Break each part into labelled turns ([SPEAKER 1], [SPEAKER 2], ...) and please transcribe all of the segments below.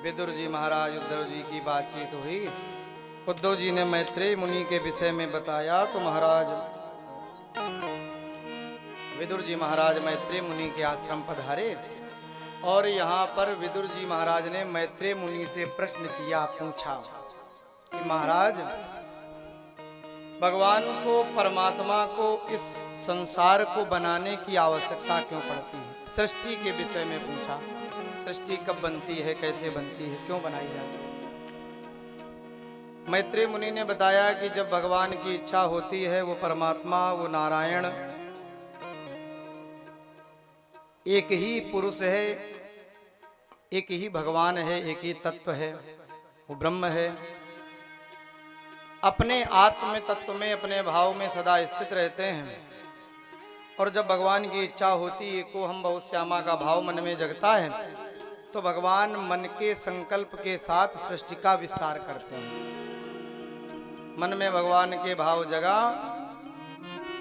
[SPEAKER 1] विदुर जी महाराज उद्धव जी की बातचीत हुई। उद्धव जी ने मैत्रेय मुनि के विषय में बताया तो महाराज विदुर जी महाराज मैत्रेय मुनि के आश्रम पधारे और यहाँ पर विदुर जी महाराज ने मैत्रेय मुनि से प्रश्न किया, पूछा कि महाराज भगवान को, परमात्मा को इस संसार को बनाने की आवश्यकता क्यों पड़ती है? सृष्टि के विषय में पूछा, सृष्टि कब बनती है, कैसे बनती है, क्यों बनाई जाती है? मैत्रेय मुनि ने बताया कि जब भगवान की इच्छा होती है, वो परमात्मा, वो नारायण एक ही पुरुष है, एक ही भगवान है, एक ही तत्व है, वो ब्रह्म है, अपने आत्म तत्व में, अपने भाव में सदा स्थित रहते हैं। और जब भगवान की इच्छा होती है, को हम बहुत श्यामा का भाव मन में जगता है, तो भगवान मन के संकल्प के साथ सृष्टि का विस्तार करते हैं। मन में भगवान के भाव जगा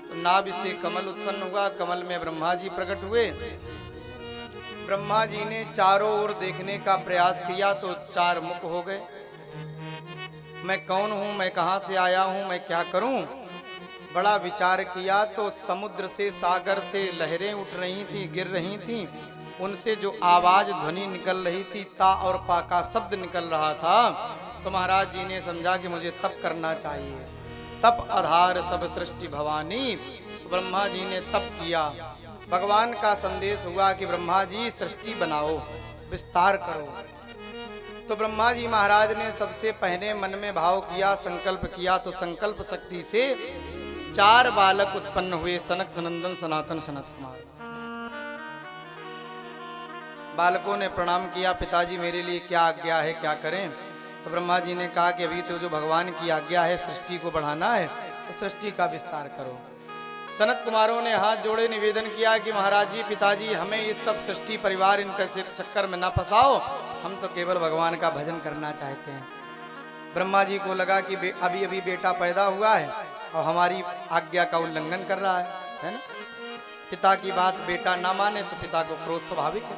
[SPEAKER 1] तो नाभि से कमल उत्पन्न हुआ, कमल में ब्रह्मा जी प्रकट हुए। ब्रह्मा जी ने चारों ओर देखने का प्रयास किया तो चार मुख हो गए। मैं कौन हूं, मैं कहां से आया हूं, मैं क्या करूं? बड़ा विचार किया तो समुद्र से, सागर से लहरें उठ रही थी, गिर रही थी, उनसे जो आवाज ध्वनि निकल रही थी, ता और पा का शब्द निकल रहा था, तो महाराज जी ने समझा कि मुझे तप करना चाहिए। तप आधार सब सृष्टि भवानी। तो ब्रह्मा जी ने तप किया। भगवान का संदेश हुआ कि ब्रह्मा जी सृष्टि बनाओ, विस्तार करो। तो ब्रह्मा जी महाराज ने सबसे पहले मन में भाव किया, संकल्प किया, तो संकल्प शक्ति से चार बालक उत्पन्न हुए, सनक, सनंदन, सनातन, सनत कुमार। बालकों ने प्रणाम किया, पिताजी मेरे लिए क्या आज्ञा है, क्या करें? तो ब्रह्मा जी ने कहा कि अभी तो जो भगवान की आज्ञा है, सृष्टि को बढ़ाना है, तो सृष्टि का विस्तार करो। सनत कुमारों ने हाथ जोड़े निवेदन किया कि महाराज जी, पिताजी हमें इस सब सृष्टि परिवार इनके चक्कर में ना फंसाओ, हम तो केवल भगवान का भजन करना चाहते हैं। ब्रह्मा जी को लगा कि अभी अभी बेटा पैदा हुआ है और हमारी आज्ञा का उल्लंघन कर रहा है ना? पिता की बात बेटा ना माने तो पिता को क्रोध स्वाभाविक है।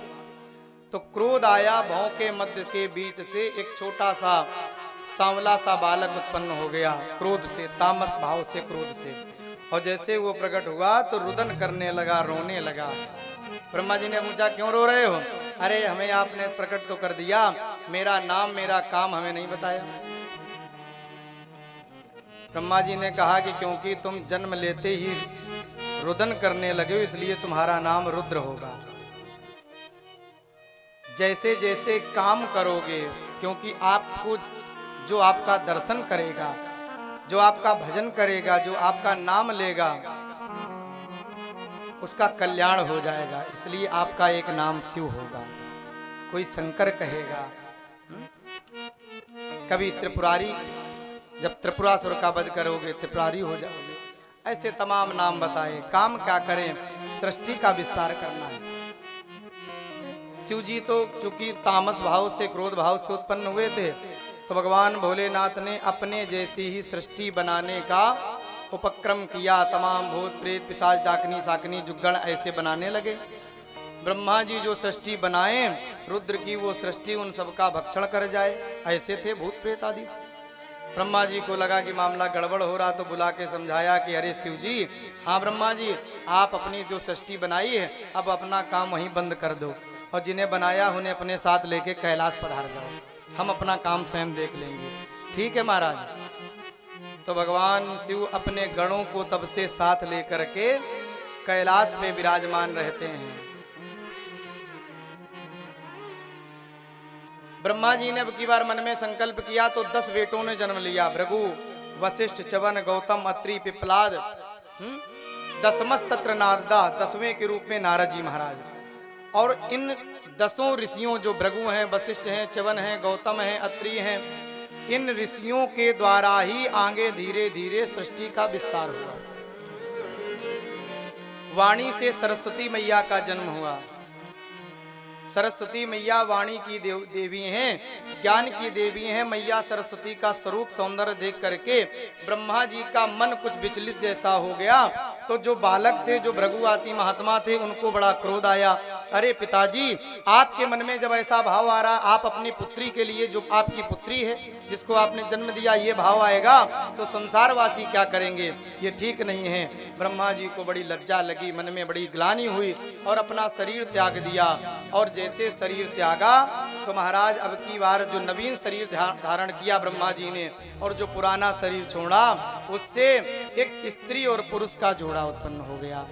[SPEAKER 1] तो क्रोध आया, भौं के मध्य के बीच से एक छोटा सा सांवला सा बालक उत्पन्न हो गया, क्रोध से, तामस भाव से, क्रोध से। और जैसे वो प्रकट हुआ तो रुदन करने लगा, रोने लगा। ब्रह्मा जी ने पूछा, क्यों रो रहे हो? अरे हमें आपने प्रकट तो कर दिया, मेरा नाम, मेरा काम हमें नहीं बताया। ब्रह्मा जी ने कहा कि क्योंकि तुम जन्म लेते ही रुदन करने लगे हो, इसलिए तुम्हारा नाम रुद्र होगा। जैसे जैसे काम करोगे, क्योंकि आपको जो आपका दर्शन करेगा, जो आपका भजन करेगा, जो आपका नाम लेगा, उसका कल्याण हो जाएगा, इसलिए आपका एक नाम शिव होगा। कोई शंकर कहेगा, कभी त्रिपुरारी, जब त्रिपुरासुर का वध करोगे त्रिपुरारी हो जाओगे। ऐसे तमाम नाम बताए। काम क्या करें? सृष्टि का विस्तार करना है। शिव जी तो चूंकि तामस भाव से, क्रोध भाव से उत्पन्न हुए थे, तो भगवान भोलेनाथ ने अपने जैसी ही सृष्टि बनाने का उपक्रम किया। तमाम भूत प्रेत पिशाच डाकनी साकनी जुग्गण ऐसे बनाने लगे। ब्रह्मा जी जो सृष्टि बनाए, रुद्र की वो सृष्टि उन सबका भक्षण कर जाए, ऐसे थे भूत प्रेत आदि से। ब्रह्मा जी को लगा कि मामला गड़बड़ हो रहा, तो बुला के समझाया कि अरे शिव जी, हाँ ब्रह्मा जी, आप अपनी जो सृष्टि बनाई है, अब अपना काम वहीं बंद कर दो और जिन्हें बनाया उन्हें अपने साथ लेके कैलाश पधार जाओ, हम अपना काम स्वयं देख लेंगे। ठीक है महाराज। तो भगवान शिव अपने गणों को तब से साथ लेकर के कैलाश पे विराजमान रहते हैं। ब्रह्मा जी ने अब की बार मन में संकल्प किया तो 10 बेटों ने जन्म लिया। भृगु, वशिष्ठ, च्यवन, गौतम, अत्रि, पिप्पलाद, दसमस्तत्र नारदा, 10वें के रूप में नारद जी महाराज। और इन 10 ऋषियों, जो भृगु हैं, वशिष्ठ हैं, च्यवन हैं, गौतम हैं, अत्रि हैं, इन ऋषियों के द्वारा ही आगे धीरे धीरे सृष्टि का विस्तार हुआ। वाणी से सरस्वती मैया का जन्म हुआ। सरस्वती मैया वाणी की देवी हैं, ज्ञान की देवी हैं। मैया सरस्वती का स्वरूप सौंदर्य देख करके ब्रह्मा जी का मन कुछ विचलित जैसा हो गया। तो जो बालक थे, जो भृगु आदि महात्मा थे, उनको बड़ा क्रोध आया अरे पिताजी, आपके मन में जब ऐसा भाव आ रहा, आप अपनी पुत्री के लिए, जो आपकी पुत्री है जिसको आपने जन्म दिया, ये भाव आएगा तो संसारवासी क्या करेंगे, ये ठीक नहीं है। ब्रह्मा जी को बड़ी लज्जा लगी, मन में बड़ी ग्लानि हुई और अपना शरीर त्याग दिया। और जैसे शरीर त्यागा तो महाराज अब की बार जो नवीन शरीर धारण किया ब्रह्मा जी ने, और जो पुराना शरीर छोड़ा, उससे एक स्त्री और पुरुष का जोड़ा उत्पन्न हो गया,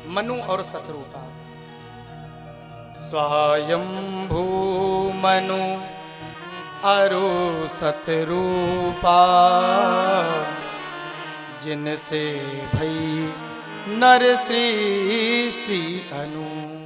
[SPEAKER 1] मनु और शत्रु का। स्वयंभू मनु अरु शत्रुपा, जिनसे भई नर सृष्टि अनु।